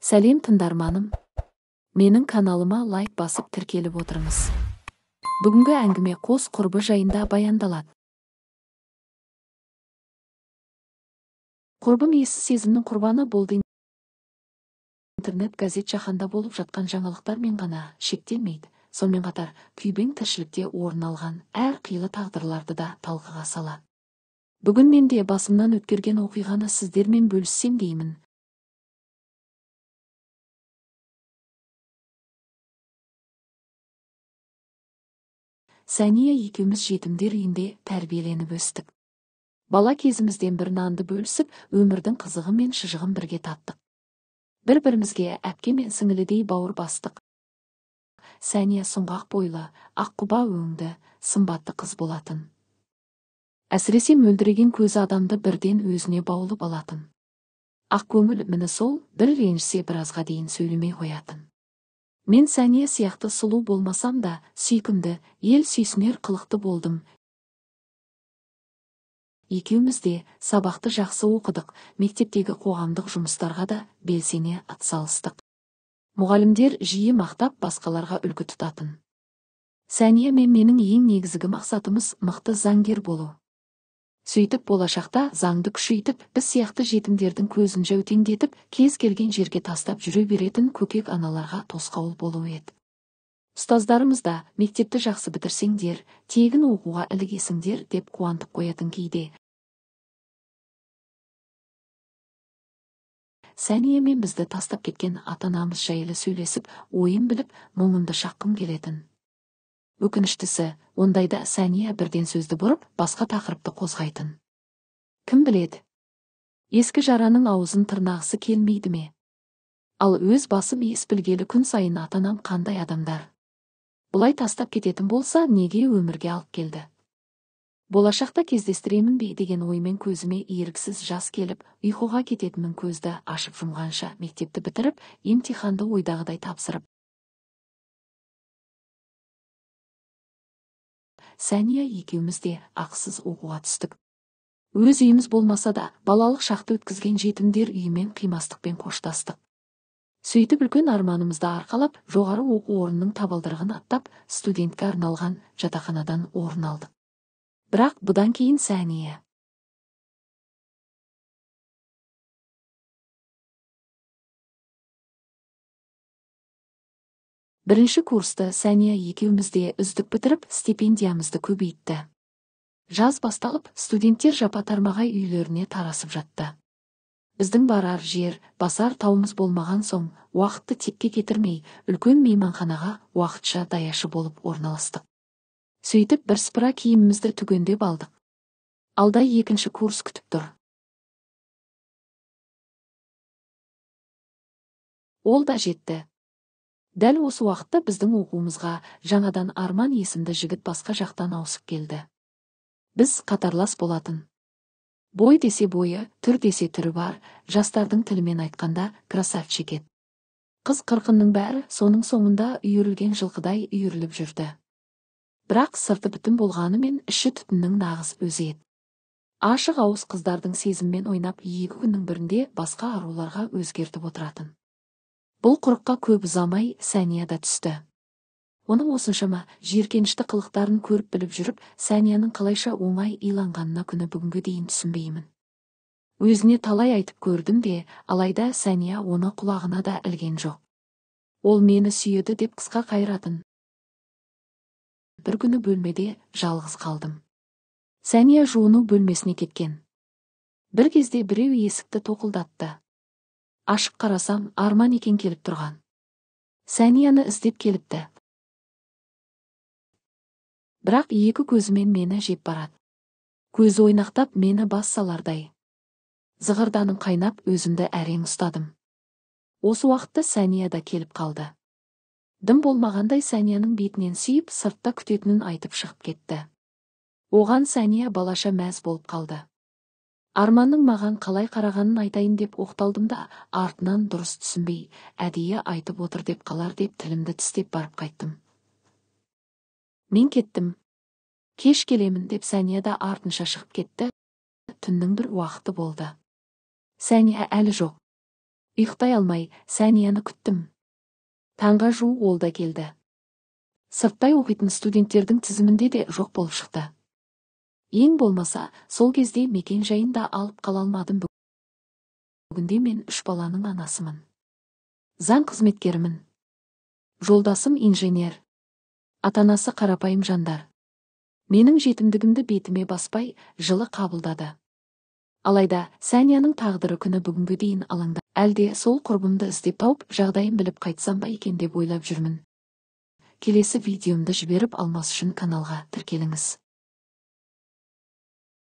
Сәлем тыңдарманым, менің каналыма лайк басып тіркеліп отырыңыз. Бүгінгі әңгіме қос құрбы жайында баяндалады. Құрбым ессіз сезімнің құрбаны болды. Интернет газет жаһанда болып жатқан жаңалықтармен ғана шектелмейді. Сонымен қатар күйбең тіршілікте орын алған әр қилы тағдырларды да талқыға салады. Бүгін мен де басымнан өткерген оқиғаны сіздермен бөліссем деймін. Сәния екеуміз жетімдер үйінде тәрбиеленіп өстік. Бала кезімізден бір нанды бөлісіп, өмірдің қызығы мен шыжығын бірге таттық. Бір-бірімізге әпке мен сіңілідей бауыр бастық. Сәния сұңғақ бойлы, аққұба өңді, сымбатты қыз болатын. Әсіресе мөлдіреген көзі адамды бірден өзіне баулып алатын. Ақ көңіл міні сол, бір ренжісе біразға дейін сөйлемей қоятын. Мен Сәния сияқты сұлу болмасам да, сүйкімді, ел сүйсінер қылықты болдым. Екеуміз де сабақты жақсы оқыдық, мектептегі қоғамдық жұмыстарға да белсене атсалыстық. Мұғалімдер жиі мақтап басқаларға үлгі тұтатын. Сәния мен менің ең негізгі мақсатымыз мықты заңгер болу. Сөйтіп болашақта заңды күшейтіп, біз сияқты жетімдердің көзін жәутеңдетіп, кез келген жерге тастап жүре беретін көкек аналарға тосқауыл болу еді. Ұстаздарымыз да мектепті жақсы бітірсеңдер, тегін оқуға ілігесіңдер деп қуантып қоятын кейде. Сәния мен бізді тастап кеткен ата-анамыз жайлы сөйлесіп, ойын біліп, мұңымды шаққым келетін. Өкініштісі, ондайда Сәния бірден сөзді бұрып, басқа тақырыпты қозғайтын. Кім біледі? Ескі жараның аузын тырнағысы келмейді ме? Ал өз басым ес білгелі күн сайын ата-анам қандай адамдар? Бұлай тастап кететін болса, неге өмірге алып келді? Болашақта кездестіремін бе деген оймен көзіме еріксіз жас келіп, ұйқыға кететінмін көзді ашып жұмғанша мектепті бітіріп, емтиханды ойдағыдай тапсырып. Сәния екеуміз де ақысыз оқуға түстік. Өз үйіміз болмаса да, балалық шақты өткізген жетімдер үйімен қимастықпен қоштастық. Сөйтіп үлкен арманымызды арқалап, жоғары оқу орнының табалдырығын аттап, студентке арналған жатақханадан орын алдық. Бірақ бұдан кейін Сәния бірінші курсты Сәния екеумізде үздік бітіріп, стипендиямызды көбейтті. Жаз басталып, студенттер жапа-тармағай үйлеріне тарасып жатты. Біздің барар жер, басар тауымыз болмаған соң, уақытты тепке кетірмей, үлкен мейманханаға уақытша даяшы болып орналастық. Сөйтіп бірсыпыра киімімізді түгендеп алдық. Алда екінші курс күтіп тұр. Ол да жетті. Дәл осы уақытта біздің оқуымызға жаңадан Арман есімді жігіт басқа жақтан ауысып келді. Біз қатарлас болатын. Бой десе бойы, түр десе түрі бар, жастардың тілімен айтқанда красавчик еді. Қыз қырқынның бәрі соның соңында үйірілген жылқыдай үйіріліп жүрді. Бірақ сырты бүтін болғанымен іші түтіннің нағыз өзі еді. Ашық ауыз қыздардың сезіммен ойнап, екі күннің бірінде басқа аруларға өзгертіп отыратын. Бұл құрыққа көп ұзамай Сәния да түсті. Оның осыншама жиіркенішті қылықтарын көріп біліп жүріп, Сәнияның қалайша оңай иланғанына күні бүгінге дейін түсінбеймін. Өзіне талай айтып көрдім де, алайда Сәния оны құлағына да ілген жоқ. Ол мені сүйеді деп қысқа қайратын. Бір күні бөлмеде жалғыз қалдым. Сәния жуыну бөлмесіне кеткен. Бір кезде біреу есікті тоқылдатты. Ашық қарасам, Арман екен келіп тұрған. Сәнияны іздеп келіпті. Бірақ екі көзімен мені жеп барады. Көзі ойнақтап мені бас салардай. Зығырданым қайнап өзімді әрең ұстадым. Осы уақытта Сәния да келіп қалды. Дым болмағандай Сәнияның бетінен сүйіп, сыртта күтетінін айтып шығып кетті. Оған Сәния балаша мәз болып қалды. Арманның маған қалай қарағанын айтайын деп оқталдым да, артынан дұрыс түсінбей, әдейі айтып отыр деп қалар деп тілімді тістеп барып қайттым. Мен кеттім. Кеш келемін деп Сәния да артынша шығып кетті. Түннің бір уақыты болды. Сәния әлі жоқ. Ұйықтай алмай, Сәнияны күттім. Таңға жуық ол да келді. Сырттай оқитын студенттердің тізімінде де жоқ болып шықты. Ең болмаса, сол кезде мекен жайында алып қала алмадым. Бүгінде мен 3 баланың анасымын. Заң қызметкерімін. Жолдасым инженер. Атанасы қарапайым жандар. Менің жетімдігімді бетіме баспай, жылы қабылдады. Алайда, Сәнияның тағдыры күні бүгінгі дейін алаңда. Әлде сол құрбымды іздеп тауып, жағдайын біліп қайтсам ба екен деп ойлап жүрмін. Келесі видеомды жіберіп алмас үшін каналға тіркеліңіз.